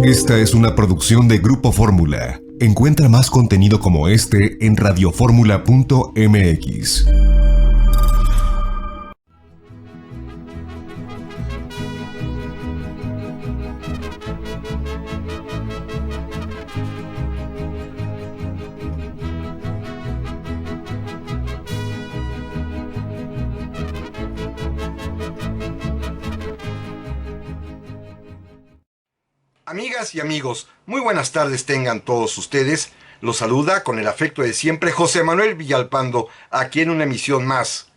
Esta es una producción de Grupo Fórmula. Encuentra más contenido como este en radioformula.mx. Amigas y amigos, muy buenas tardes tengan todos ustedes. Los saluda con el afecto de siempre José Manuel Villalpando, aquí en una emisión más,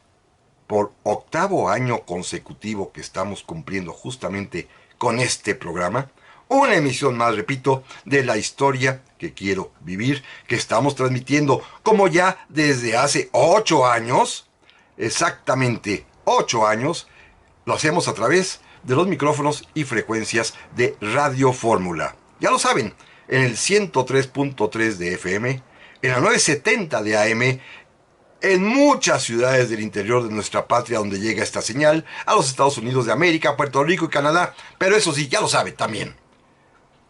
por octavo año consecutivo que estamos cumpliendo justamente con este programa. Una emisión más, repito, de la historia que quiero vivir, que estamos transmitiendo como ya desde hace 8 años, exactamente 8 años, lo hacemos a través de los micrófonos y frecuencias de Radio Fórmula. Ya lo saben, en el 103.3 de FM, en la 970 de AM, en muchas ciudades del interior de nuestra patria donde llega esta señal, a los Estados Unidos de América, Puerto Rico y Canadá, pero eso sí, ya lo sabe también,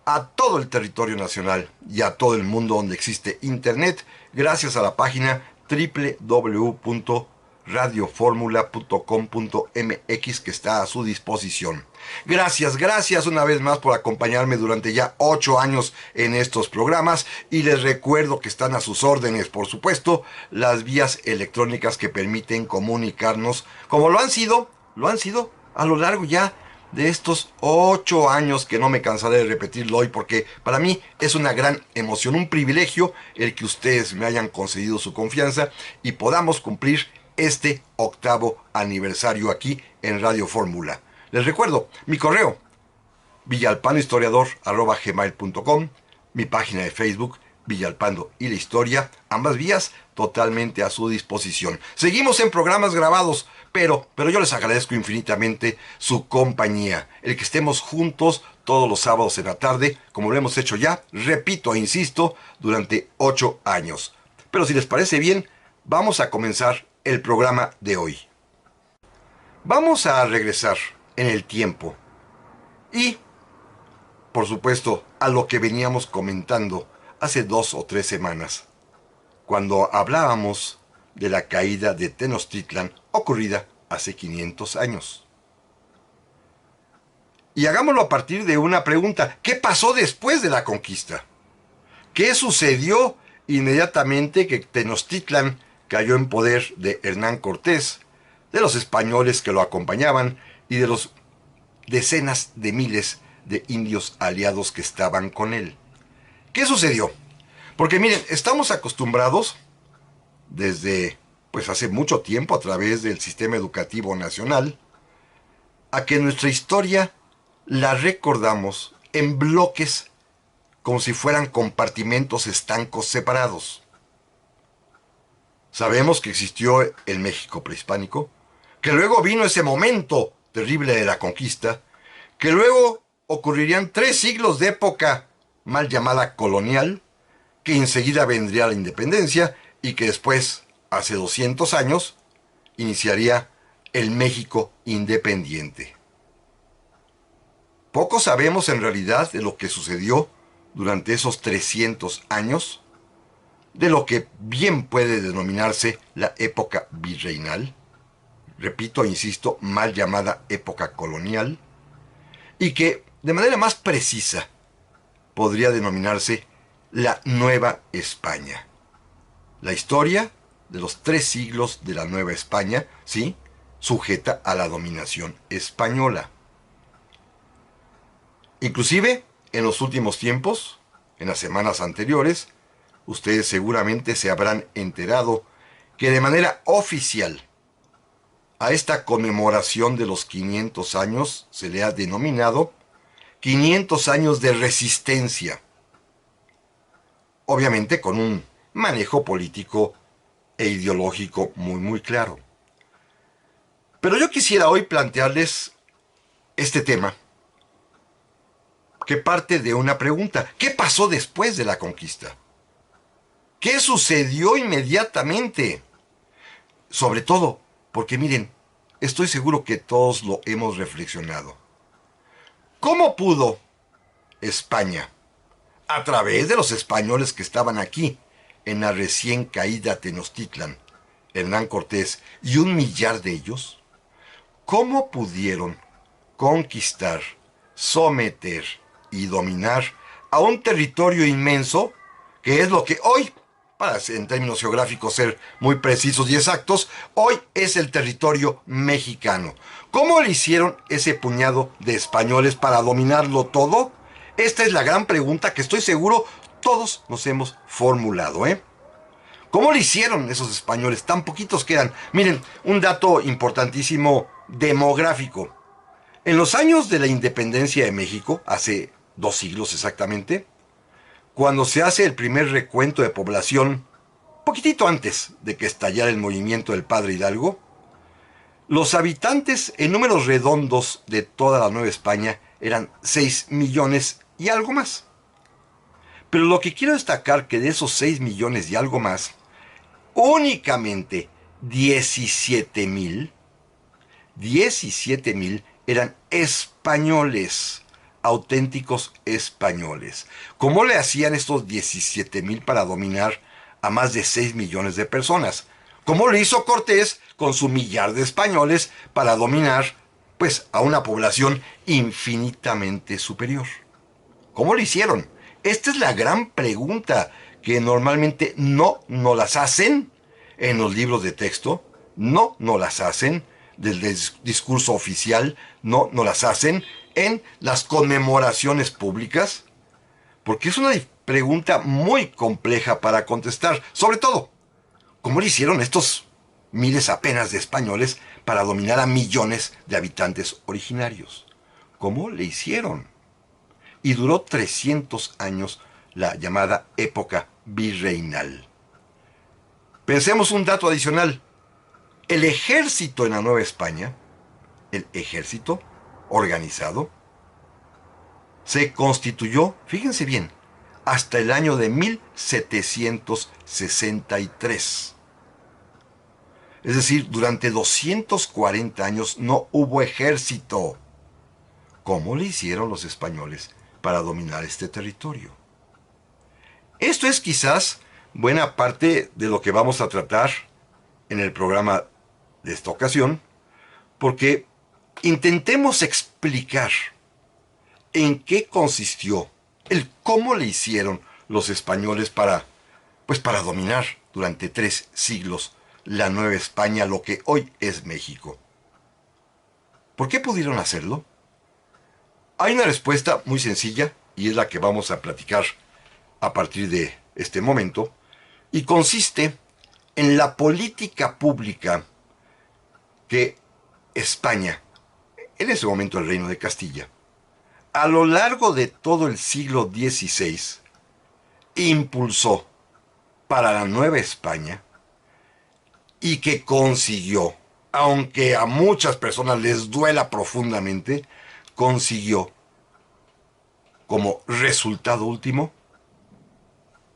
a todo el territorio nacional y a todo el mundo donde existe Internet, gracias a la página www.radioformula.com.mx que está a su disposición. Gracias una vez más por acompañarme durante ya 8 años en estos programas y les recuerdo que están a sus órdenes, por supuesto, las vías electrónicas que permiten comunicarnos, como lo han sido a lo largo ya de estos 8 años, que no me cansaré de repetirlo hoy porque para mí es una gran emoción, un privilegio el que ustedes me hayan concedido su confianza y podamos cumplir este octavo aniversario aquí en Radio Fórmula. Les recuerdo mi correo villalpandohistoriador@gmail.com, mi página de Facebook Villalpando y la Historia, ambas vías totalmente a su disposición. Seguimos en programas grabados, pero yo les agradezco infinitamente su compañía, el que estemos juntos todos los sábados en la tarde, como lo hemos hecho ya, repito e insisto, durante 8 años. Pero si les parece bien, vamos a comenzar el programa de hoy. Vamos a regresar en el tiempo y, por supuesto, a lo que veníamos comentando hace 2 o 3 semanas, cuando hablábamos de la caída de Tenochtitlan ocurrida hace 500 años. Y hagámoslo a partir de una pregunta: ¿qué pasó después de la conquista? ¿Qué sucedió inmediatamente que Tenochtitlan cayó en poder de Hernán Cortés, de los españoles que lo acompañaban y de los decenas de miles de indios aliados que estaban con él? ¿Qué sucedió? Porque miren, estamos acostumbrados desde hace mucho tiempo a través del sistema educativo nacional a que nuestra historia la recordamos en bloques como si fueran compartimentos estancos separados. Sabemos que existió el México prehispánico, que luego vino ese momento terrible de la conquista, que luego ocurrirían 3 siglos de época mal llamada colonial, que enseguida vendría la independencia y que después, hace 200 años, iniciaría el México independiente. Poco sabemos en realidad de lo que sucedió durante esos 300 años, de lo que bien puede denominarse la época virreinal, repito e insisto, mal llamada época colonial, y que de manera más precisa podría denominarse la Nueva España. La historia de los 3 siglos de la Nueva España, sí, sujeta a la dominación española. Inclusive, en los últimos tiempos, en las semanas anteriores, ustedes seguramente se habrán enterado que de manera oficial a esta conmemoración de los 500 años se le ha denominado 500 años de resistencia. Obviamente con un manejo político e ideológico muy claro. Pero yo quisiera hoy plantearles este tema que parte de una pregunta: ¿qué pasó después de la conquista? ¿Qué sucedió inmediatamente? Sobre todo, porque miren, estoy seguro que todos lo hemos reflexionado. ¿Cómo pudo España, a través de los españoles que estaban aquí, en la recién caída Tenochtitlan, Hernán Cortés y 1 millar de ellos, ¿cómo pudieron conquistar, someter y dominar a un territorio inmenso, que es lo que hoy, para en términos geográficos ser muy precisos y exactos, hoy es el territorio mexicano? ¿Cómo le hicieron ese puñado de españoles para dominarlo todo? Esta es la gran pregunta que estoy seguro todos nos hemos formulado, ¿eh? ¿Cómo le hicieron esos españoles? Tan poquitos quedan. Miren, un dato importantísimo demográfico. En los años de la independencia de México, hace 2 siglos exactamente, cuando se hace el primer recuento de población, poquitito antes de que estallara el movimiento del Padre Hidalgo, los habitantes en números redondos de toda la Nueva España eran 6 millones y algo más. Pero lo que quiero destacar que de esos 6 millones y algo más, únicamente 17,000 eran españoles, auténticos españoles. ¿Cómo le hacían estos 17,000 para dominar a más de 6 millones de personas? ¿Cómo lo hizo Cortés con su 1 millar de españoles para dominar, pues, a una población infinitamente superior? ¿Cómo lo hicieron? Esta es la gran pregunta que normalmente no nos las hacen en los libros de texto, no nos las hacen del discurso oficial, no nos las hacen en las conmemoraciones públicas, porque es una pregunta muy compleja para contestar. Sobre todo, ¿cómo le hicieron estos miles apenas de españoles para dominar a millones de habitantes originarios? ¿Cómo le hicieron? Y duró 300 años la llamada época virreinal. Pensemos un dato adicional. El ejército en la Nueva España, el ejército organizado, se constituyó, fíjense bien, hasta el año de 1763. Es decir, durante 240 años no hubo ejército. ¿Cómo le hicieron los españoles para dominar este territorio? Esto es quizás buena parte de lo que vamos a tratar en el programa de esta ocasión, porque intentemos explicar en qué consistió el cómo le hicieron los españoles para dominar durante 3 siglos la Nueva España, lo que hoy es México. ¿Por qué pudieron hacerlo? Hay una respuesta muy sencilla y es la que vamos a platicar a partir de este momento, y consiste en la política pública que España, en ese momento el Reino de Castilla, a lo largo de todo el siglo XVI, impulsó para la Nueva España y que consiguió, aunque a muchas personas les duela profundamente, consiguió como resultado último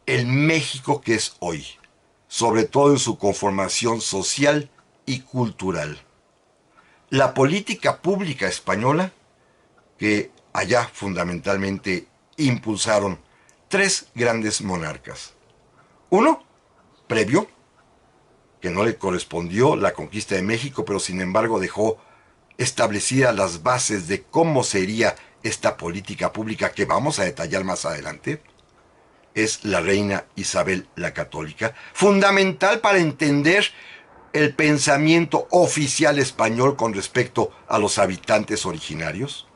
el México que es hoy, sobre todo en su conformación social y cultural. La política pública española, que allá fundamentalmente impulsaron 3 grandes monarcas. Uno, previo, que no le correspondió la conquista de México, pero sin embargo dejó establecidas las bases de cómo sería esta política pública que vamos a detallar más adelante, es la reina Isabel la Católica, fundamental para entender el pensamiento oficial español con respecto a los habitantes originarios.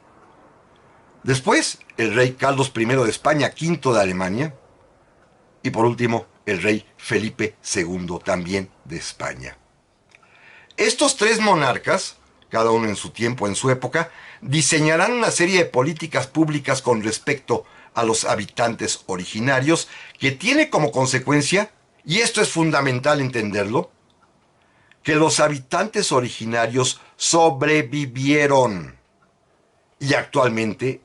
Después, el rey Carlos I de España, V de Alemania, y por último, el rey Felipe II, también de España. Estos 3 monarcas, cada uno en su tiempo, en su época, diseñarán una serie de políticas públicas con respecto a los habitantes originarios, que tiene como consecuencia, y esto es fundamental entenderlo, que los habitantes originarios sobrevivieron y actualmente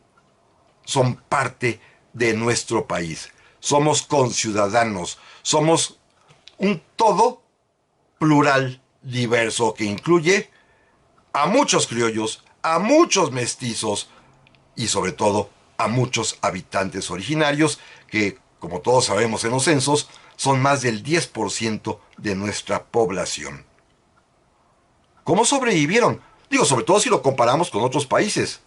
son parte de nuestro país. Somos conciudadanos, somos un todo plural, diverso, que incluye a muchos criollos, a muchos mestizos y sobre todo a muchos habitantes originarios que, como todos sabemos en los censos, son más del 10% de nuestra población. ¿Cómo sobrevivieron? Digo, sobre todo si lo comparamos con otros países.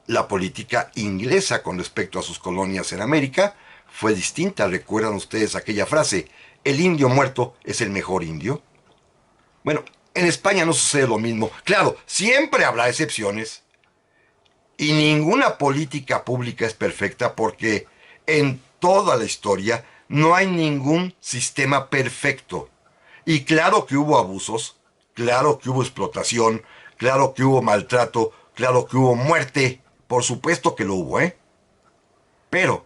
La política inglesa con respecto a sus colonias en América fue distinta. ¿Recuerdan ustedes aquella frase? ¿El indio muerto es el mejor indio? Bueno, en España no sucede lo mismo. Claro, siempre habrá excepciones. Y ninguna política pública es perfecta porque en toda la historia no hay ningún sistema perfecto. Y claro que hubo abusos, claro que hubo explotación, claro que hubo maltrato, claro que hubo muerte. Por supuesto que lo hubo, ¿eh? Pero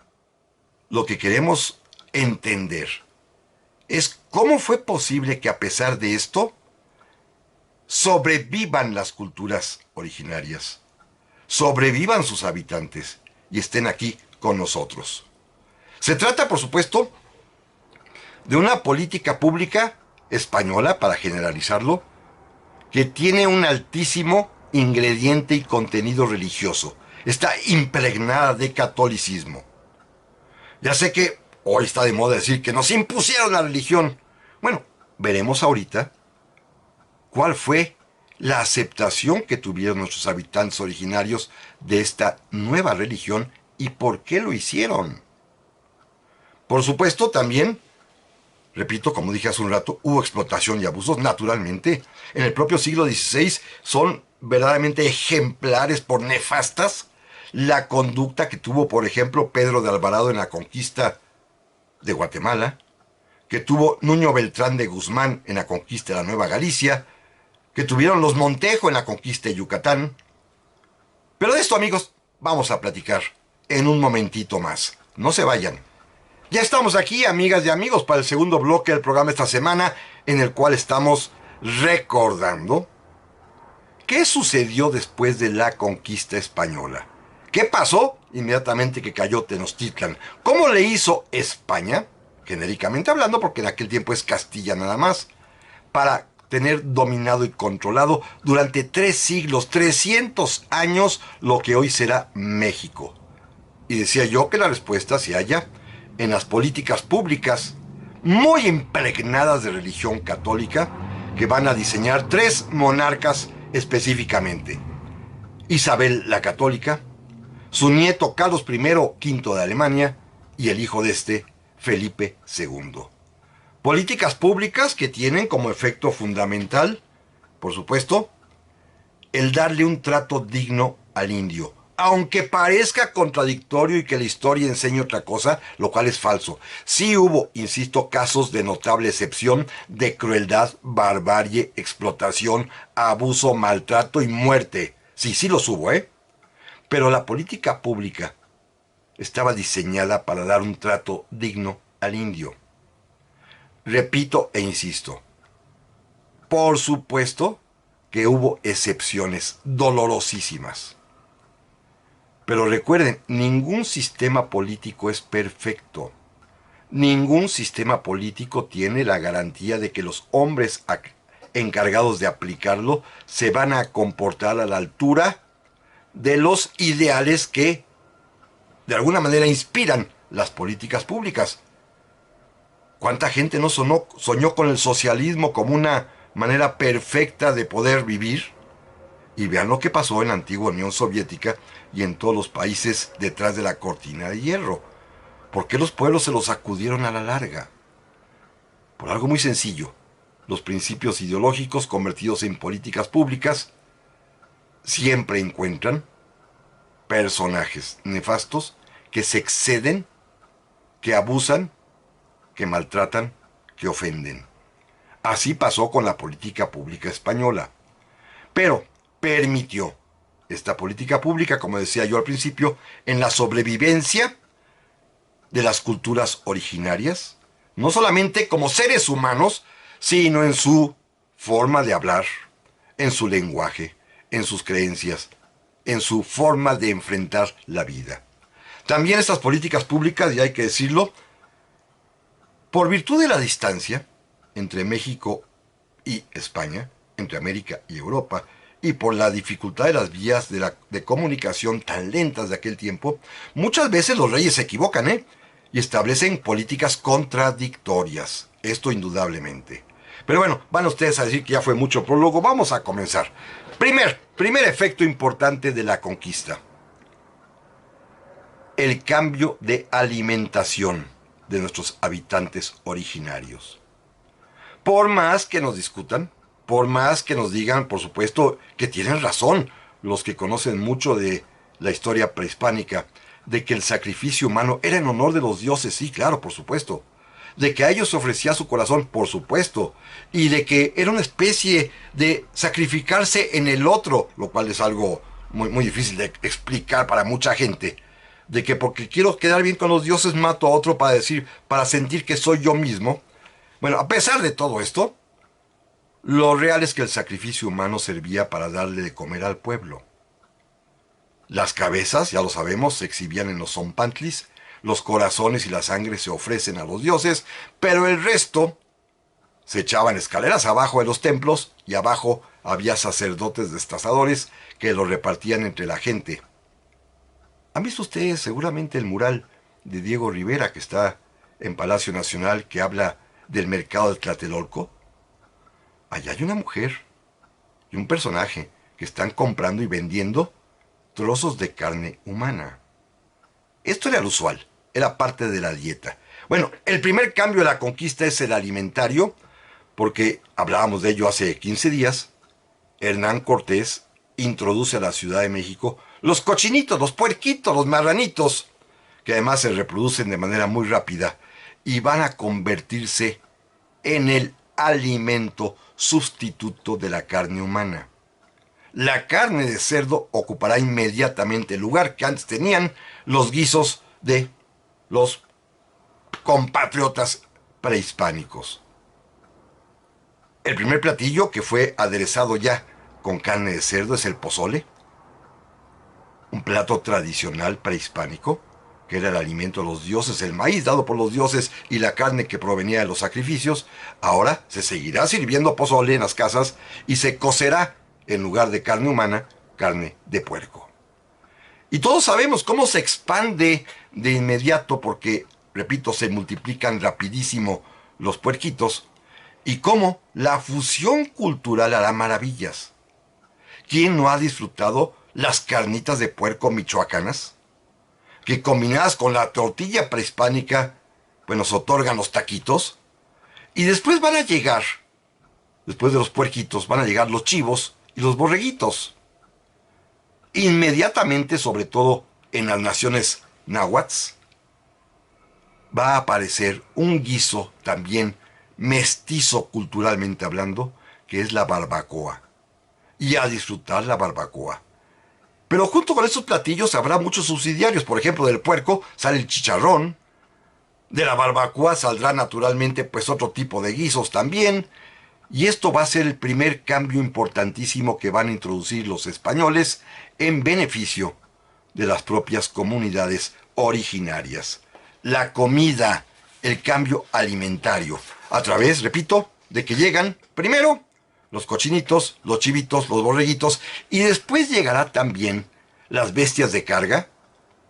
lo que queremos entender es cómo fue posible que a pesar de esto sobrevivan las culturas originarias, sobrevivan sus habitantes y estén aquí con nosotros. Se trata, por supuesto, de una política pública española, para generalizarlo, que tiene un altísimo ingrediente y contenido religioso. Está impregnada de catolicismo. Ya sé que hoy está de moda decir que nos impusieron la religión. Bueno, veremos ahorita cuál fue la aceptación que tuvieron nuestros habitantes originarios de esta nueva religión y por qué lo hicieron. Por supuesto, también, repito, como dije hace un rato, hubo explotación y abusos, naturalmente. En el propio siglo XVI son verdaderamente ejemplares por nefastas la conducta que tuvo, por ejemplo, Pedro de Alvarado en la conquista de Guatemala, que tuvo Nuño Beltrán de Guzmán en la conquista de la Nueva Galicia, que tuvieron los Montejo en la conquista de Yucatán. Pero de esto, amigos, vamos a platicar en un momentito más. No se vayan. Ya estamos aquí, amigas y amigos, para el segundo bloque del programa esta semana, en el cual estamos recordando qué sucedió después de la conquista española. ¿Qué pasó inmediatamente que cayó Tenochtitlan? ¿Cómo le hizo España, genéricamente hablando, porque en aquel tiempo es Castilla nada más, para tener dominado y controlado durante 3 siglos, 300 años, lo que hoy será México? Y decía yo que la respuesta se halla en las políticas públicas muy impregnadas de religión católica que van a diseñar 3 monarcas específicamente: Isabel la Católica, su nieto Carlos I, V de Alemania, y el hijo de este, Felipe II. Políticas públicas que tienen como efecto fundamental, por supuesto, el darle un trato digno al indio. Aunque parezca contradictorio y que la historia enseñe otra cosa, lo cual es falso. Sí hubo, insisto, casos de notable excepción de crueldad, barbarie, explotación, abuso, maltrato y muerte. Sí, sí los hubo, ¿eh? Pero la política pública estaba diseñada para dar un trato digno al indio. Repito e insisto, por supuesto que hubo excepciones dolorosísimas. Pero recuerden, ningún sistema político es perfecto. Ningún sistema político tiene la garantía de que los hombres encargados de aplicarlo se van a comportar a la altura de los ideales que de alguna manera inspiran las políticas públicas. ¿Cuánta gente no soñó con el socialismo como una manera perfecta de poder vivir? Y vean lo que pasó en la antigua Unión Soviética y en todos los países detrás de la cortina de hierro. ¿Por qué los pueblos se los sacudieron a la larga? Por algo muy sencillo. Los principios ideológicos convertidos en políticas públicas siempre encuentran personajes nefastos que se exceden, que abusan, que maltratan, que ofenden. Así pasó con la política pública española. Pero permitió esta política pública, como decía yo al principio, en la sobrevivencia de las culturas originarias, no solamente como seres humanos, sino en su forma de hablar, en su lenguaje, en sus creencias, en su forma de enfrentar la vida. También estas políticas públicas, y hay que decirlo, por virtud de la distancia entre México y España, entre América y Europa, y por la dificultad de las vías de comunicación tan lentas de aquel tiempo, muchas veces los reyes se equivocan, y establecen políticas contradictorias. Esto indudablemente. Pero bueno, van ustedes a decir que ya fue mucho prólogo. Vamos a comenzar. Primer efecto importante de la conquista. El cambio de alimentación de nuestros habitantes originarios. Por más que nos discutan, por más que nos digan, por supuesto, que tienen razón los que conocen mucho de la historia prehispánica, de que el sacrificio humano era en honor de los dioses, sí, claro, por supuesto. De que a ellos se ofrecía su corazón, por supuesto. Y de que era una especie de sacrificarse en el otro, lo cual es algo muy, muy difícil de explicar para mucha gente. De que porque quiero quedar bien con los dioses mato a otro para sentir que soy yo mismo. Bueno, a pesar de todo esto, lo real es que el sacrificio humano servía para darle de comer al pueblo. Las cabezas, ya lo sabemos, se exhibían en los zompantlis, los corazones y la sangre se ofrecen a los dioses, pero el resto se echaban escaleras abajo de los templos y abajo había sacerdotes destazadores que lo repartían entre la gente. ¿Han visto ustedes seguramente el mural de Diego Rivera que está en Palacio Nacional que habla del mercado de Tlatelolco? Allá hay una mujer y un personaje que están comprando y vendiendo trozos de carne humana. Esto era lo usual, era parte de la dieta. Bueno, el primer cambio de la conquista es el alimentario, porque hablábamos de ello hace 15 días. Hernán Cortés introduce a la Ciudad de México los cochinitos, los puerquitos, los marranitos, que además se reproducen de manera muy rápida y van a convertirse en el alimento sustituto de la carne humana. La carne de cerdo ocupará inmediatamente el lugar que antes tenían los guisos de los compatriotas prehispánicos. El primer platillo que fue aderezado ya con carne de cerdo es el pozole, un plato tradicional prehispánico, que era el alimento de los dioses, el maíz dado por los dioses y la carne que provenía de los sacrificios. Ahora se seguirá sirviendo pozole en las casas y se cocerá, en lugar de carne humana, carne de puerco. Y todos sabemos cómo se expande de inmediato, porque, repito, se multiplican rapidísimo los puerquitos, y cómo la fusión cultural hará maravillas. ¿Quién no ha disfrutado las carnitas de puerco michoacanas? Que combinadas con la tortilla prehispánica, pues nos otorgan los taquitos. Y después van a llegar, después de los puerquitos, van a llegar los chivos y los borreguitos. Inmediatamente, sobre todo en las naciones náhuatl, va a aparecer un guiso también mestizo culturalmente hablando, que es la barbacoa. Y a disfrutar la barbacoa. Pero junto con estos platillos habrá muchos subsidiarios. Por ejemplo, del puerco sale el chicharrón. De la barbacoa saldrá naturalmente pues otro tipo de guisos también. Y esto va a ser el primer cambio importantísimo que van a introducir los españoles en beneficio de las propias comunidades originarias. La comida, el cambio alimentario. A través, repito, de que llegan primero los cochinitos, los chivitos, los borreguitos, y después llegará también las bestias de carga,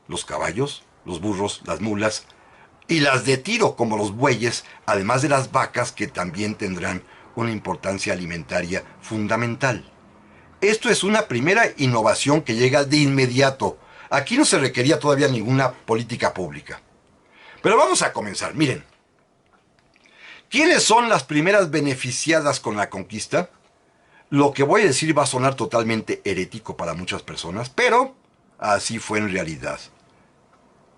los caballos, los burros, las mulas, y las de tiro como los bueyes, además de las vacas que también tendrán una importancia alimentaria fundamental. Esto es una primera innovación que llega de inmediato. Aquí no se requería todavía ninguna política pública. Pero vamos a comenzar, miren. ¿Quiénes son las primeras beneficiadas con la conquista? Lo que voy a decir va a sonar totalmente herético para muchas personas, pero así fue en realidad.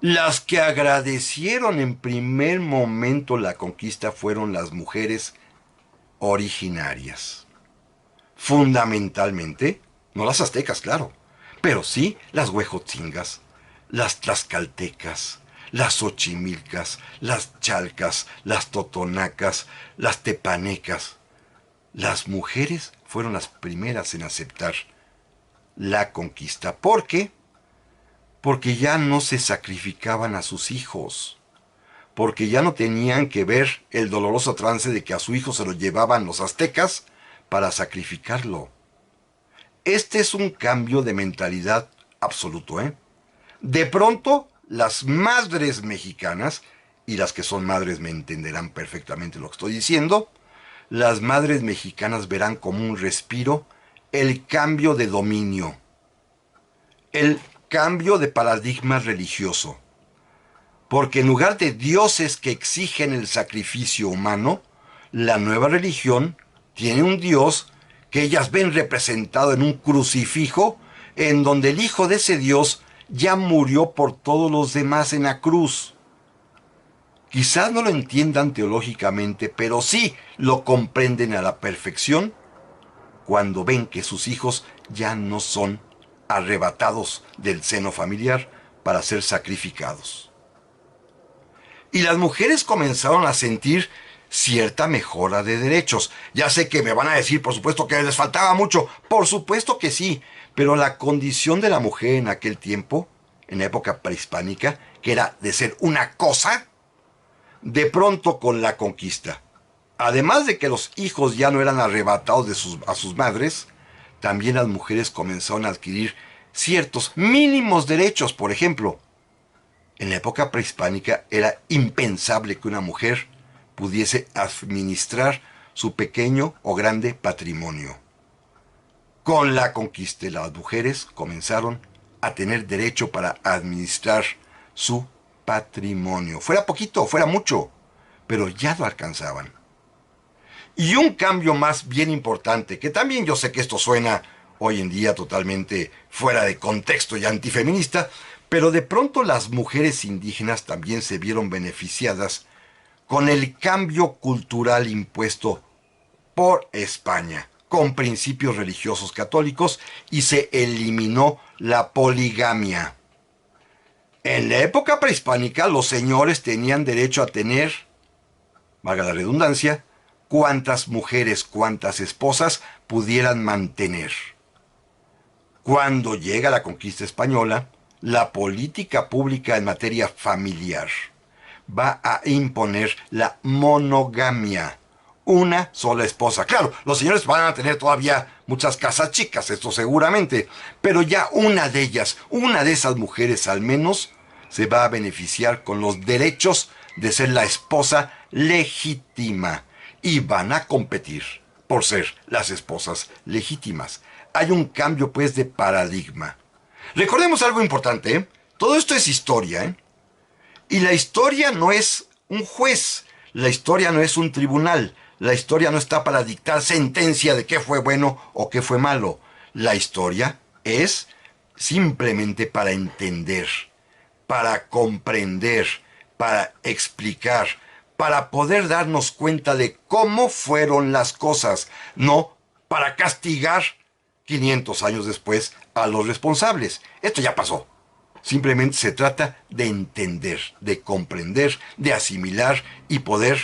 Las que agradecieron en primer momento la conquista fueron las mujeres originarias. Fundamentalmente, no las aztecas, claro, pero sí las huejotzingas, las tlaxcaltecas, las xochimilcas, las chalcas, las totonacas, las tepanecas. Las mujeres fueron las primeras en aceptar la conquista. ¿Por qué? Porque ya no se sacrificaban a sus hijos. Porque ya no tenían que ver el doloroso trance de que a su hijo se lo llevaban los aztecas para sacrificarlo. Este es un cambio de mentalidad absoluto, ¿eh? De pronto, las madres mexicanas, y las que son madres me entenderán perfectamente lo que estoy diciendo, las madres mexicanas verán como un respiro el cambio de dominio, el cambio de paradigma religioso. Porque en lugar de dioses que exigen el sacrificio humano, la nueva religión tiene un dios que ellas ven representado en un crucifijo, en donde el hijo de ese dios ya murió por todos los demás en la cruz. Quizás no lo entiendan teológicamente, pero sí lo comprenden a la perfección cuando ven que sus hijos ya no son arrebatados del seno familiar para ser sacrificados. Y las mujeres comenzaron a sentir cierta mejora de derechos. Ya sé que me van a decir, por supuesto, que les faltaba mucho. Por supuesto que sí, pero la condición de la mujer en aquel tiempo, en la época prehispánica, que era de ser una cosa, de pronto con la conquista, además de que los hijos ya no eran arrebatados a sus madres, también las mujeres comenzaron a adquirir ciertos mínimos derechos. Por ejemplo, en la época prehispánica era impensable que una mujer pudiese administrar su pequeño o grande patrimonio. Con la conquista, las mujeres comenzaron a tener derecho para administrar su patrimonio. Fuera poquito, fuera mucho, pero ya lo alcanzaban. Y un cambio más bien importante, que también yo sé que esto suena hoy en día totalmente fuera de contexto y antifeminista, pero de pronto las mujeres indígenas también se vieron beneficiadas con el cambio cultural impuesto por España, con principios religiosos católicos, y se eliminó la poligamia. En la época prehispánica los señores tenían derecho a tener, valga la redundancia, cuantas mujeres, cuantas esposas pudieran mantener. Cuando llega la conquista española, la política pública en materia familiar va a imponer la monogamia. Una sola esposa. Claro, los señores van a tener todavía muchas casas chicas, esto seguramente, pero ya una de ellas, una de esas mujeres al menos, se va a beneficiar con los derechos de ser la esposa legítima. Y van a competir por ser las esposas legítimas. Hay un cambio, pues, de paradigma. Recordemos algo importante, ¿eh? Todo esto es historia, ¿eh? Y la historia no es un juez, la historia no es un tribunal, la historia no está para dictar sentencia de qué fue bueno o qué fue malo. La historia es simplemente para entender, para comprender, para explicar, para poder darnos cuenta de cómo fueron las cosas, no para castigar 500 años después a los responsables. Esto ya pasó. Simplemente se trata de entender, de comprender, de asimilar y poder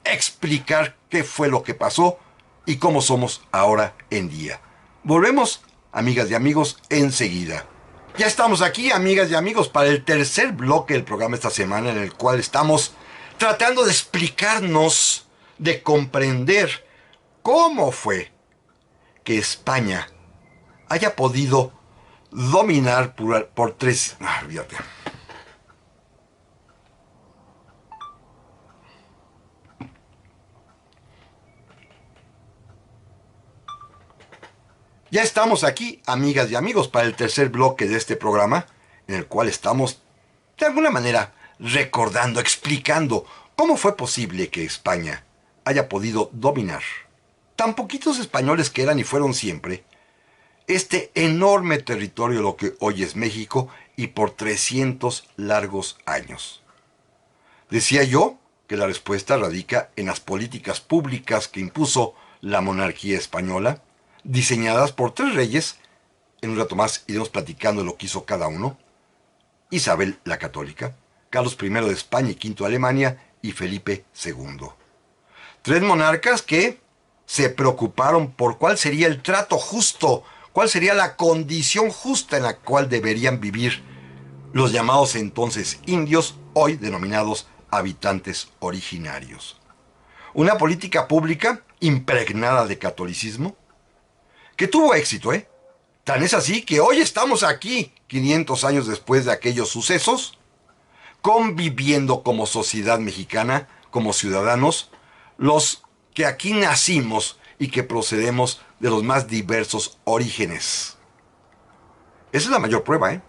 explicar qué fue lo que pasó y cómo somos ahora en día. Volvemos, amigas y amigos, enseguida. Ya estamos aquí, amigas y amigos, para el tercer bloque del programa esta semana, en el cual estamos tratando de explicarnos, de comprender cómo fue que España haya podido dominar por tres... Fíjate. Ya estamos aquí, amigas y amigos, para el tercer bloque de este programa, en el cual estamos, de alguna manera, recordando, explicando cómo fue posible que España haya podido dominar, tan poquitos españoles que eran y fueron siempre, este enorme territorio, lo que hoy es México, y por 300 largos años. Decía yo que la respuesta radica en las políticas públicas que impuso la monarquía española, diseñadas por tres reyes. En un rato más iremos platicando lo que hizo cada uno. Isabel la Católica, Carlos I de España y V de Alemania, y Felipe II. Tres monarcas que se preocuparon por cuál sería el trato justo, cuál sería la condición justa en la cual deberían vivir los llamados entonces indios, hoy denominados habitantes originarios. Una política pública impregnada de catolicismo, que tuvo éxito, Tan es así que hoy estamos aquí, 500 años después de aquellos sucesos, conviviendo como sociedad mexicana, como ciudadanos, los que aquí nacimos y que procedemos de los más diversos orígenes. Esa es la mayor prueba, ¿eh?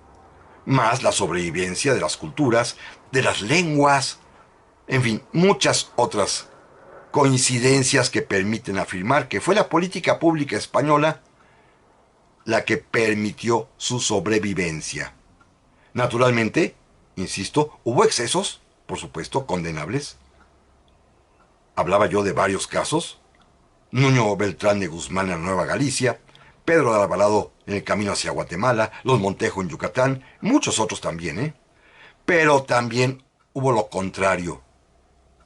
Más la sobrevivencia de las culturas, de las lenguas, en fin, muchas otras coincidencias que permiten afirmar que fue la política pública española la que permitió su sobrevivencia. Naturalmente, insisto, hubo excesos, por supuesto, condenables. Hablaba yo de varios casos. Nuño Beltrán de Guzmán en la Nueva Galicia, Pedro de Alvarado en el camino hacia Guatemala, los Montejo en Yucatán, muchos otros también, ¿eh? Pero también hubo lo contrario,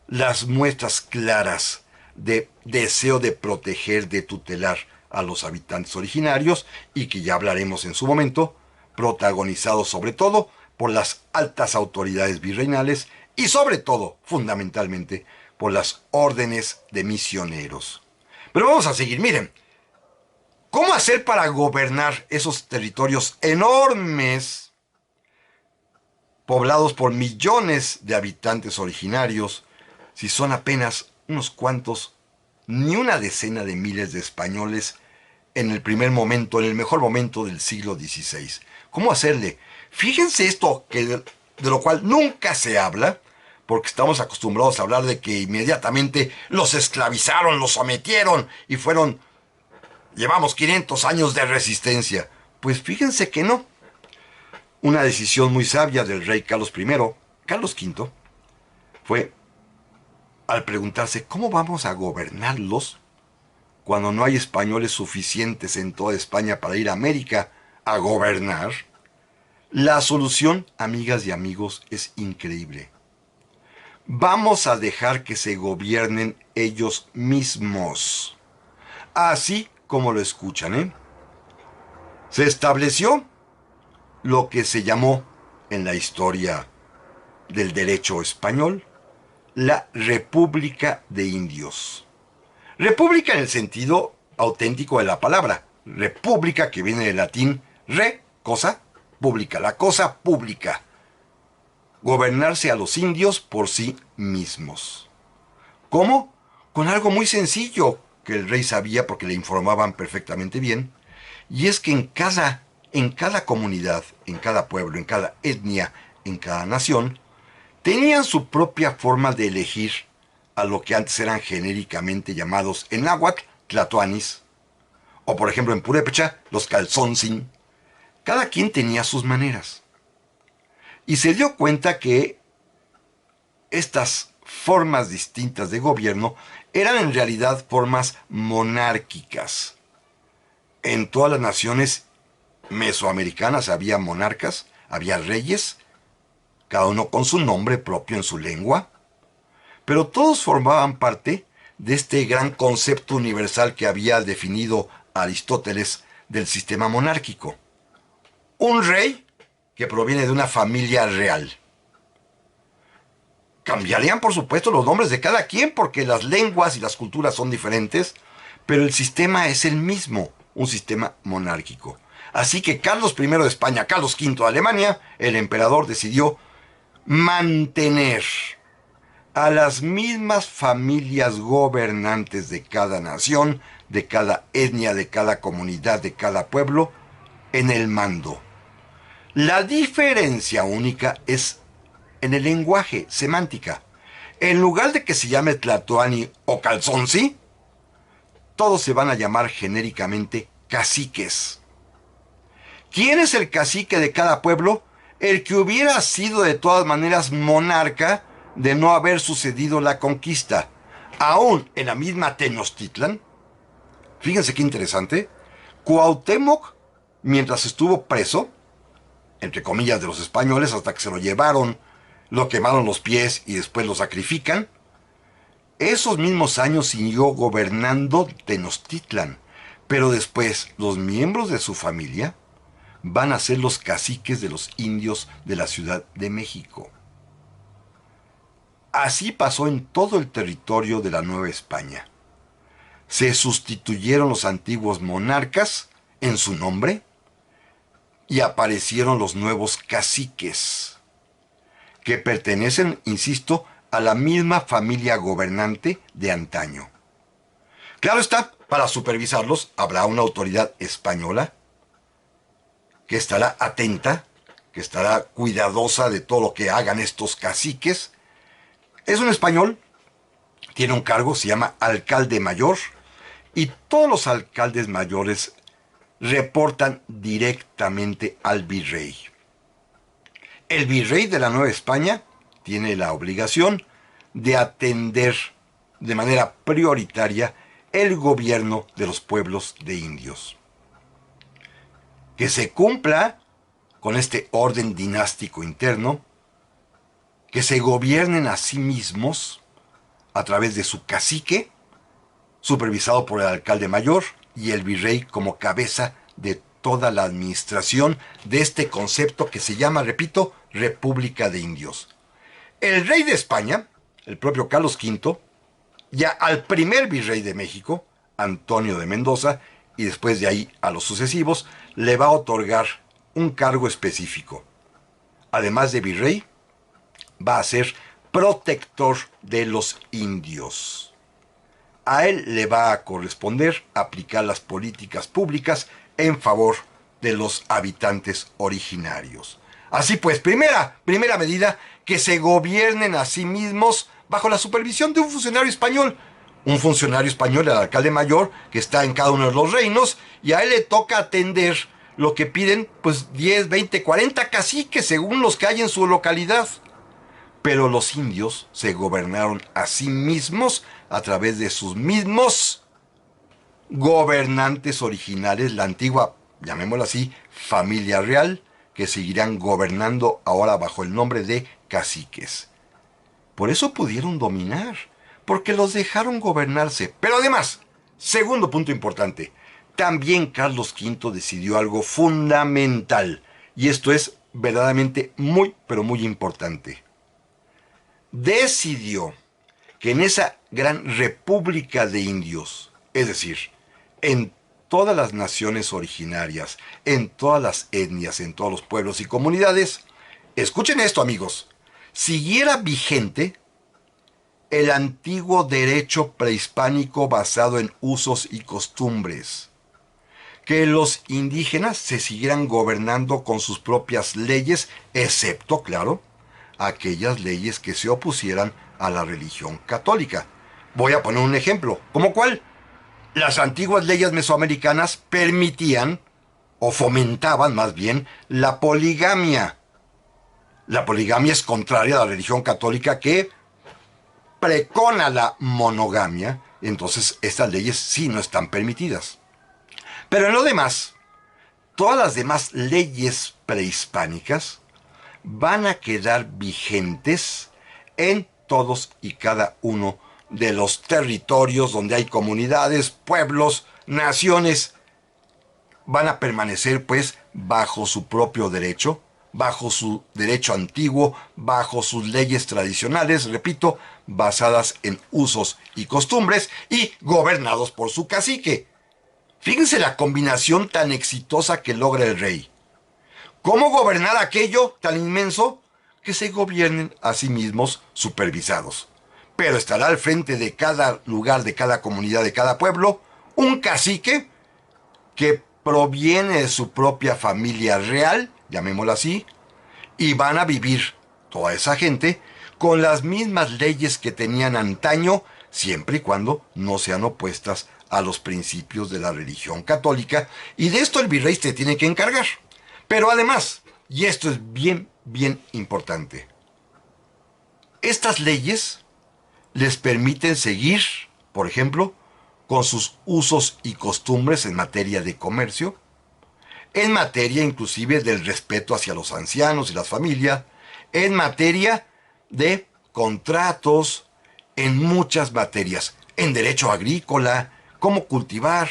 las muestras claras de deseo de proteger, de tutelar a los habitantes originarios y que ya hablaremos en su momento, protagonizados sobre todo por las altas autoridades virreinales y sobre todo, fundamentalmente, por las órdenes de misioneros. Pero vamos a seguir, miren, ¿cómo hacer para gobernar esos territorios enormes, poblados por millones de habitantes originarios, si son apenas unos cuantos, ni una decena de miles de españoles en el primer momento, en el mejor momento del siglo XVI? ¿Cómo hacerle? Fíjense esto, de lo cual nunca se habla, porque estamos acostumbrados a hablar de que inmediatamente los esclavizaron, los sometieron y llevamos 500 años de resistencia. Pues fíjense que no. Una decisión muy sabia del rey Carlos I, Carlos V, fue al preguntarse cómo vamos a gobernarlos cuando no hay españoles suficientes en toda España para ir a América a gobernar. La solución, amigas y amigos, es increíble. Vamos a dejar que se gobiernen ellos mismos. Así como lo escuchan, ¿eh? Se estableció lo que se llamó en la historia del derecho español la República de Indios. República en el sentido auténtico de la palabra. República, que viene del latín re, cosa, pública, la cosa pública. Gobernarse a los indios por sí mismos. ¿Cómo? Con algo muy sencillo que el rey sabía porque le informaban perfectamente bien, y es que en cada comunidad, en cada pueblo, en cada etnia, en cada nación, tenían su propia forma de elegir a lo que antes eran genéricamente llamados en náhuatl tlatoanis, o por ejemplo en purépecha los calzoncin. Cada quien tenía sus maneras. Y se dio cuenta que estas formas distintas de gobierno eran en realidad formas monárquicas. En todas las naciones mesoamericanas había monarcas, había reyes, cada uno con su nombre propio en su lengua, pero todos formaban parte de este gran concepto universal que había definido Aristóteles del sistema monárquico. Un rey que proviene de una familia real. Cambiarían, por supuesto, los nombres de cada quien porque las lenguas y las culturas son diferentes, pero el sistema es el mismo, un sistema monárquico. Así que Carlos I de España, Carlos V de Alemania, el emperador decidió mantener a las mismas familias gobernantes de cada nación, de cada etnia, de cada comunidad, de cada pueblo, en el mando. La diferencia única es en el lenguaje, semántica. En lugar de que se llame tlatoani o calzonci, todos se van a llamar genéricamente caciques. ¿Quién es el cacique de cada pueblo? El que hubiera sido de todas maneras monarca de no haber sucedido la conquista. Aún en la misma Tenochtitlan, fíjense qué interesante, Cuauhtémoc, mientras estuvo preso, entre comillas, de los españoles, hasta que se lo llevaron, lo quemaron los pies y después lo sacrifican, esos mismos años siguió gobernando Tenochtitlan, pero después los miembros de su familia van a ser los caciques de los indios de la Ciudad de México. Así pasó en todo el territorio de la Nueva España. Se sustituyeron los antiguos monarcas en su nombre y aparecieron los nuevos caciques, que pertenecen, insisto, a la misma familia gobernante de antaño. Claro está, para supervisarlos habrá una autoridad española que estará atenta, que estará cuidadosa de todo lo que hagan estos caciques. Es un español, tiene un cargo, se llama alcalde mayor, y todos los alcaldes mayores reportan directamente al virrey. El virrey de la Nueva España tiene la obligación de atender de manera prioritaria el gobierno de los pueblos de indios. Que se cumpla con este orden dinástico interno, que se gobiernen a sí mismos a través de su cacique, supervisado por el alcalde mayor y el virrey como cabeza de toda la administración de este concepto que se llama, repito, República de Indios. El rey de España, el propio Carlos V, ya al primer virrey de México, Antonio de Mendoza, y después de ahí a los sucesivos, le va a otorgar un cargo específico. Además de virrey, va a ser protector de los indios. A él le va a corresponder aplicar las políticas públicas en favor de los habitantes originarios. Así pues, primera medida, que se gobiernen a sí mismos bajo la supervisión de un funcionario español. Un funcionario español, el alcalde mayor, que está en cada uno de los reinos, y a él le toca atender lo que piden, pues 10, 20, 40 caciques, según los que hay en su localidad. Pero los indios se gobernaron a sí mismos a través de sus mismos gobernantes originales, la antigua, llamémosla así, familia real, que seguirán gobernando ahora bajo el nombre de caciques. Por eso pudieron dominar, porque los dejaron gobernarse. Pero además, segundo punto importante, también Carlos V decidió algo fundamental, y esto es verdaderamente muy, pero muy importante. Decidió que en esa gran república de indios, es decir, en todas las naciones originarias, en todas las etnias, en todos los pueblos y comunidades, escuchen esto, amigos, siguiera vigente el antiguo derecho prehispánico basado en usos y costumbres, que los indígenas se siguieran gobernando con sus propias leyes, excepto, claro, aquellas leyes que se opusieran a la religión católica. Voy a poner un ejemplo, ¿como cuál? Las antiguas leyes mesoamericanas permitían, o fomentaban más bien, la poligamia. La poligamia es contraria a la religión católica que precona la monogamia, entonces estas leyes sí no están permitidas. Pero en lo demás, todas las demás leyes prehispánicas van a quedar vigentes en todos y cada uno de los territorios donde hay comunidades, pueblos, naciones. Van a permanecer pues bajo su propio derecho, bajo su derecho antiguo, bajo sus leyes tradicionales, repito, basadas en usos y costumbres y gobernados por su cacique. Fíjense la combinación tan exitosa que logra el rey. ¿Cómo gobernar aquello tan inmenso? Que se gobiernen a sí mismos supervisados. Pero estará al frente de cada lugar, de cada comunidad, de cada pueblo, un cacique que proviene de su propia familia real, llamémosla así, y van a vivir toda esa gente con las mismas leyes que tenían antaño, siempre y cuando no sean opuestas a los principios de la religión católica, y de esto el virrey se tiene que encargar. Pero además, y esto es bien importante, estas leyes les permiten seguir, por ejemplo, con sus usos y costumbres en materia de comercio, en materia inclusive del respeto hacia los ancianos y las familias, en materia de contratos, en muchas materias, en derecho agrícola, cómo cultivar.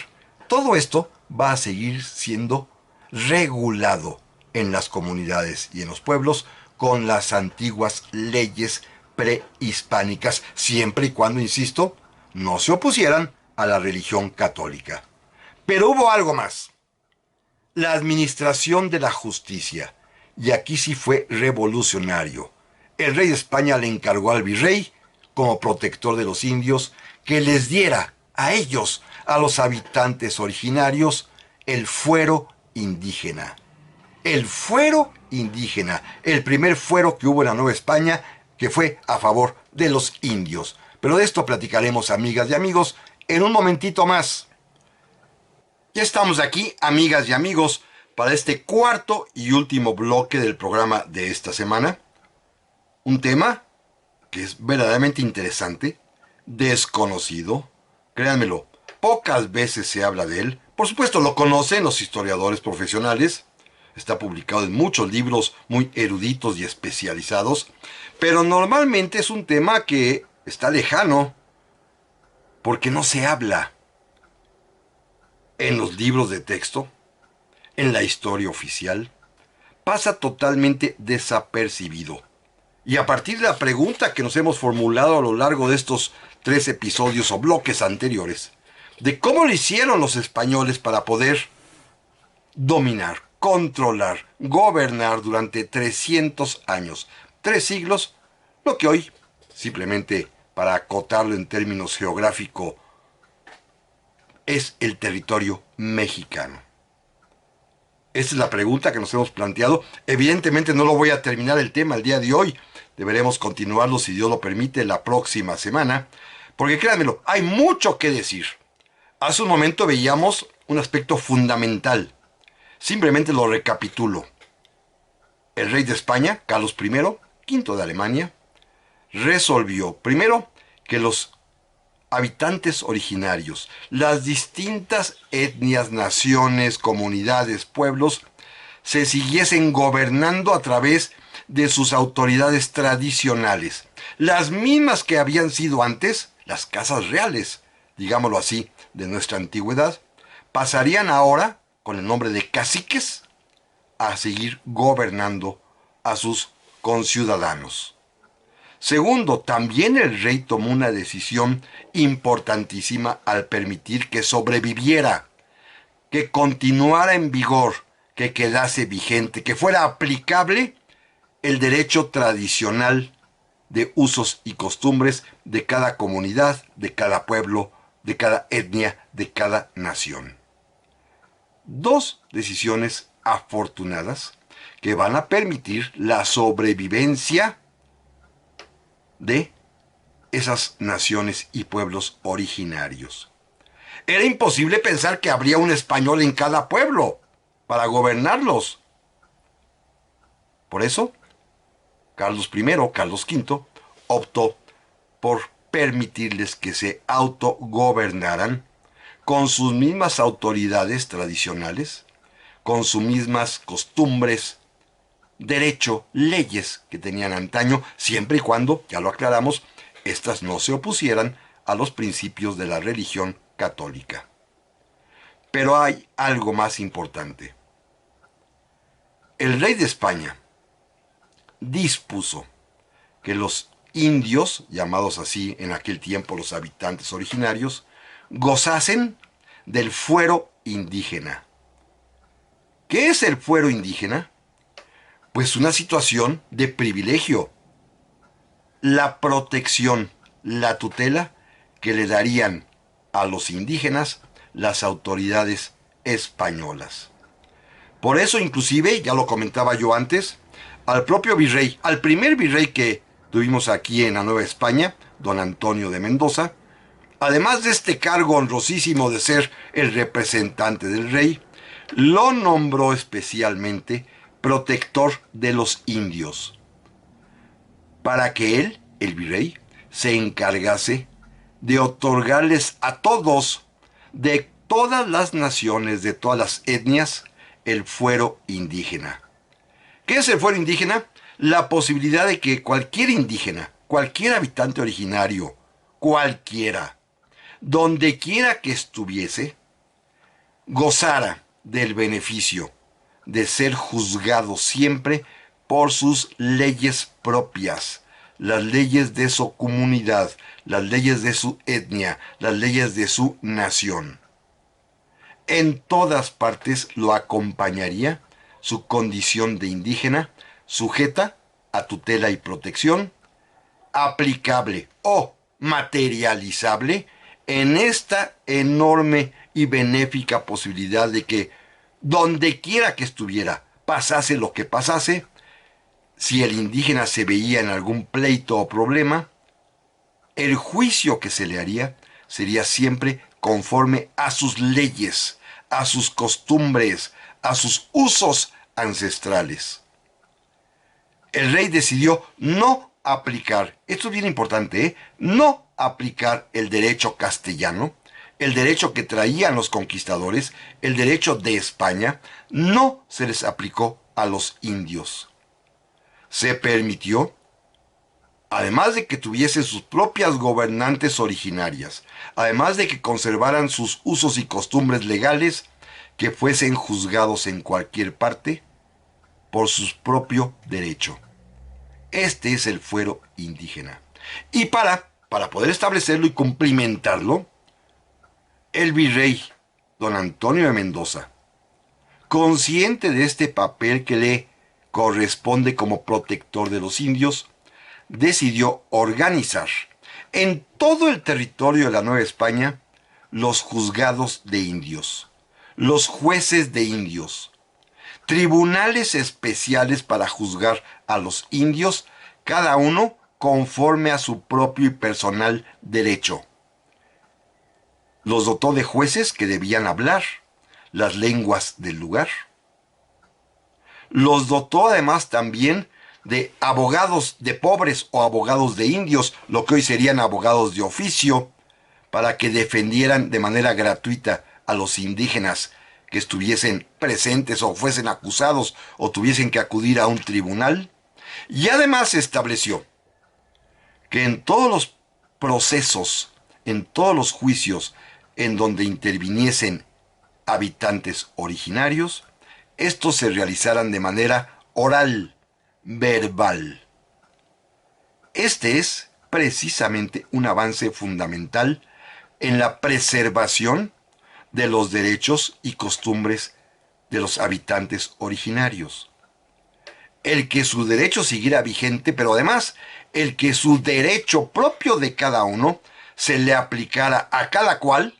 Todo esto va a seguir siendo regulado en las comunidades y en los pueblos con las antiguas leyes prehispánicas, siempre y cuando, insisto, no se opusieran a la religión católica. Pero hubo algo más. la administración de la justicia. Y aquí sí fue revolucionario. El rey de España le encargó al virrey, como protector de los indios, que les diera a ellos, a los habitantes originarios, el fuero indígena. El fuero indígena, el primer fuero que hubo en la Nueva España, que fue a favor de los indios. Pero de esto platicaremos, amigas y amigos, en un momentito más. Ya estamos aquí, amigas y amigos, para este cuarto y último bloque del programa de esta semana. Un tema que es verdaderamente interesante, desconocido, créanmelo, pocas veces se habla de él. Por supuesto lo conocen los historiadores profesionales, está publicado en muchos libros muy eruditos y especializados, pero normalmente es un tema que está lejano, porque no se habla en los libros de texto, en la historia oficial, pasa totalmente desapercibido. Y a partir de la pregunta que nos hemos formulado a lo largo de estos 3 episodios o bloques anteriores, de cómo lo hicieron los españoles para poder dominar, controlar, gobernar durante 300 años, 3 siglos, lo que hoy, simplemente para acotarlo en términos geográficos, es el territorio mexicano. Esa es la pregunta que nos hemos planteado. Evidentemente no lo voy a terminar el tema el día de hoy. Deberemos continuarlo, si Dios lo permite, la próxima semana. Porque créanmelo, hay mucho que decir. Hace un momento veíamos un aspecto fundamental. Simplemente lo recapitulo. El rey de España, Carlos I, V de Alemania, resolvió, primero, que los habitantes originarios, las distintas etnias, naciones, comunidades, pueblos, se siguiesen gobernando a través de sus autoridades tradicionales, las mismas que habían sido antes las casas reales, digámoslo así, de nuestra antigüedad, pasarían ahora, con el nombre de caciques, a seguir gobernando a sus conciudadanos. Segundo, también el rey tomó una decisión importantísima al permitir que sobreviviera, que continuara en vigor, que quedase vigente, que fuera aplicable el derecho tradicional de usos y costumbres de cada comunidad, de cada pueblo, de cada etnia, de cada nación. 2 decisiones afortunadas que van a permitir la sobrevivencia de esas naciones y pueblos originarios. Era imposible pensar que habría un español en cada pueblo para gobernarlos. Por eso, Carlos I, Carlos V, optó por permitirles que se autogobernaran con sus mismas autoridades tradicionales, con sus mismas costumbres, derecho, leyes que tenían antaño, siempre y cuando, ya lo aclaramos, estas no se opusieran a los principios de la religión católica. Pero hay algo más importante. El rey de España dispuso que los indios, llamados así en aquel tiempo los habitantes originarios, gozasen del fuero indígena. ¿Qué es el fuero indígena? Pues una situación de privilegio, la protección, la tutela que le darían a los indígenas las autoridades españolas. Por eso inclusive, ya lo comentaba yo antes, al propio virrey, al primer virrey que tuvimos aquí en la Nueva España, don Antonio de Mendoza, además de este cargo honrosísimo de ser el representante del rey, lo nombró especialmente protector de los indios, para que él, el virrey, se encargase de otorgarles a todos, de todas las naciones, de todas las etnias, el fuero indígena. ¿Qué es el fuero indígena? La posibilidad de que cualquier indígena, cualquier habitante originario, cualquiera, donde quiera que estuviese, gozara del beneficio de ser juzgado siempre por sus leyes propias, las leyes de su comunidad, las leyes de su etnia, las leyes de su nación. En todas partes lo acompañaría su condición de indígena, sujeta a tutela y protección, aplicable o materializable en esta enorme y benéfica posibilidad de que donde quiera que estuviera, pasase lo que pasase, si el indígena se veía en algún pleito o problema, el juicio que se le haría sería siempre conforme a sus leyes, a sus costumbres, a sus usos ancestrales. El rey decidió no aplicar, esto es bien importante, no aplicar el derecho castellano, el derecho que traían los conquistadores, el derecho de España, no se les aplicó a los indios. Se permitió, además de que tuviesen sus propias gobernantes originarias, además de que conservaran sus usos y costumbres legales, que fuesen juzgados en cualquier parte por su propio derecho. Este es el fuero indígena. Y para poder establecerlo y cumplimentarlo, el virrey don Antonio de Mendoza, consciente de este papel que le corresponde como protector de los indios, decidió organizar en todo el territorio de la Nueva España los juzgados de indios, los jueces de indios, tribunales especiales para juzgar a los indios, cada uno conforme a su propio y personal derecho. Los dotó de jueces que debían hablar las lenguas del lugar. Los dotó además también de abogados de pobres o abogados de indios, lo que hoy serían abogados de oficio, para que defendieran de manera gratuita a los indígenas que estuviesen presentes o fuesen acusados o tuviesen que acudir a un tribunal. Y además estableció que en todos los procesos, en todos los juicios en donde interviniesen habitantes originarios, estos se realizaran de manera oral, verbal. Este es precisamente un avance fundamental en la preservación de los derechos y costumbres de los habitantes originarios. El que su derecho siguiera vigente, pero además el que su derecho propio de cada uno se le aplicara a cada cual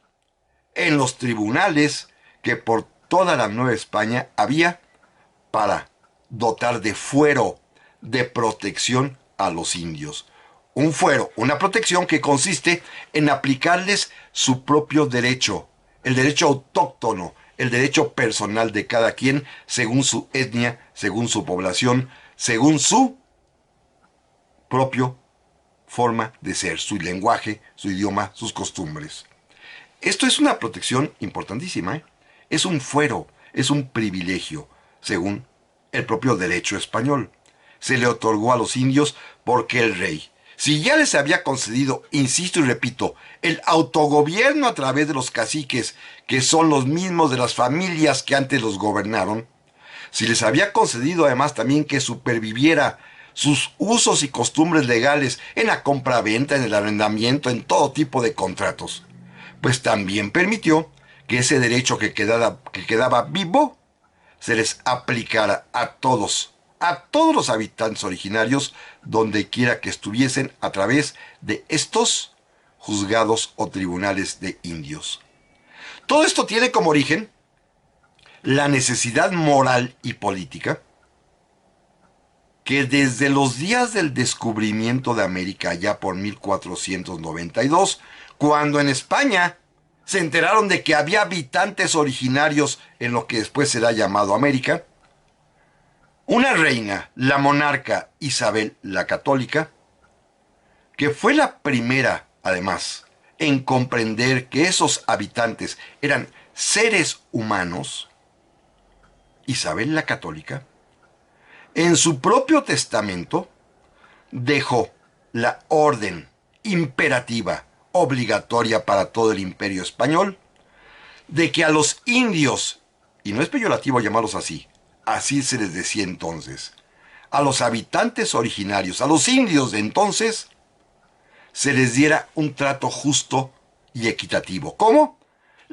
en los tribunales que por toda la Nueva España había para dotar de fuero, de protección a los indios. Un fuero, una protección que consiste en aplicarles su propio derecho, el derecho autóctono, el derecho personal de cada quien, según su etnia, según su población, según su propio forma de ser, su lenguaje, su idioma, sus costumbres. Esto es una protección importantísima, ¿eh? Es un fuero, es un privilegio, según el propio derecho español. Se le otorgó a los indios porque el rey, si ya les había concedido, insisto y repito, el autogobierno a través de los caciques, que son los mismos de las familias que antes los gobernaron, si les había concedido además también que superviviera sus usos y costumbres legales en la compra-venta, en el arrendamiento, en todo tipo de contratos, pues también permitió que ese derecho que quedaba vivo se les aplicara a todos los habitantes originarios, donde quiera que estuviesen, a través de estos juzgados o tribunales de indios. Todo esto tiene como origen la necesidad moral y política que desde los días del descubrimiento de América, ya por 1492, cuando en España se enteraron de que había habitantes originarios en lo que después será llamado América, una reina, la monarca Isabel la Católica, que fue la primera, además, en comprender que esos habitantes eran seres humanos, Isabel la Católica, en su propio testamento, dejó la orden imperativa, obligatoria para todo el imperio español, de que a los indios, y no es peyorativo llamarlos así, así se les decía entonces, a los habitantes originarios, a los indios de entonces, se les diera un trato justo y equitativo. ¿Cómo?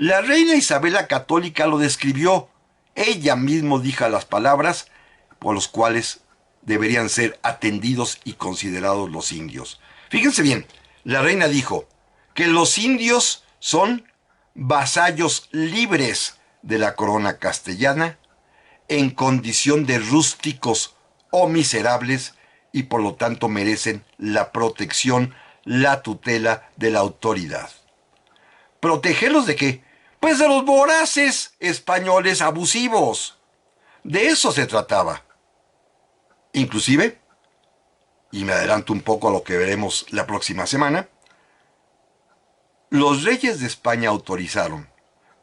La reina Isabel la Católica lo describió. Ella misma dijo las palabras por las cuales deberían ser atendidos y considerados los indios. Fíjense bien, la reina dijo que los indios son vasallos libres de la corona castellana, en condición de rústicos o miserables, y por lo tanto merecen la protección, la tutela de la autoridad. ¿Protegerlos de qué? Pues de los voraces españoles abusivos. De eso se trataba. Inclusive, y me adelanto un poco a lo que veremos la próxima semana, los reyes de España autorizaron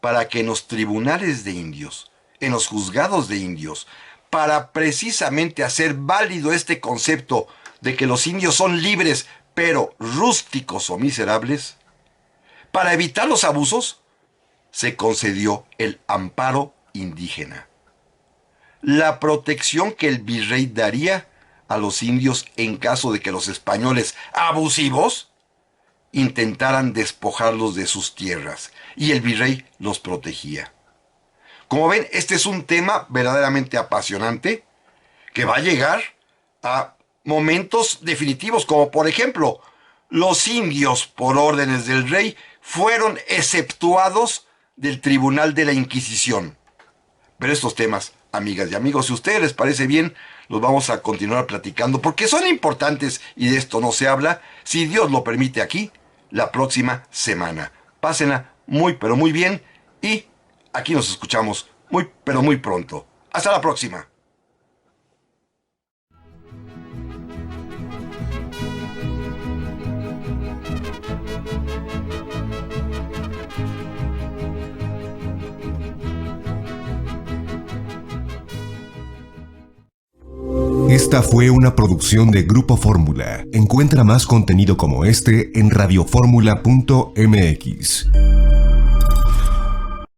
para que en los tribunales de indios, en los juzgados de indios, para precisamente hacer válido este concepto de que los indios son libres, pero rústicos o miserables, para evitar los abusos, se concedió el amparo indígena, la protección que el virrey daría a los indios en caso de que los españoles abusivos intentaran despojarlos de sus tierras, y el virrey los protegía. Como ven, este es un tema verdaderamente apasionante que va a llegar a momentos definitivos, como por ejemplo, los indios, por órdenes del rey, fueron exceptuados del Tribunal de la Inquisición. Pero estos temas, amigas y amigos, si a ustedes les parece bien, los vamos a continuar platicando, porque son importantes y de esto no se habla, si Dios lo permite, aquí, la próxima semana. Pásenla muy, pero muy bien, y aquí nos escuchamos muy, pero muy pronto. Hasta la próxima. Esta fue una producción de Grupo Fórmula. Encuentra más contenido como este en radioformula.mx.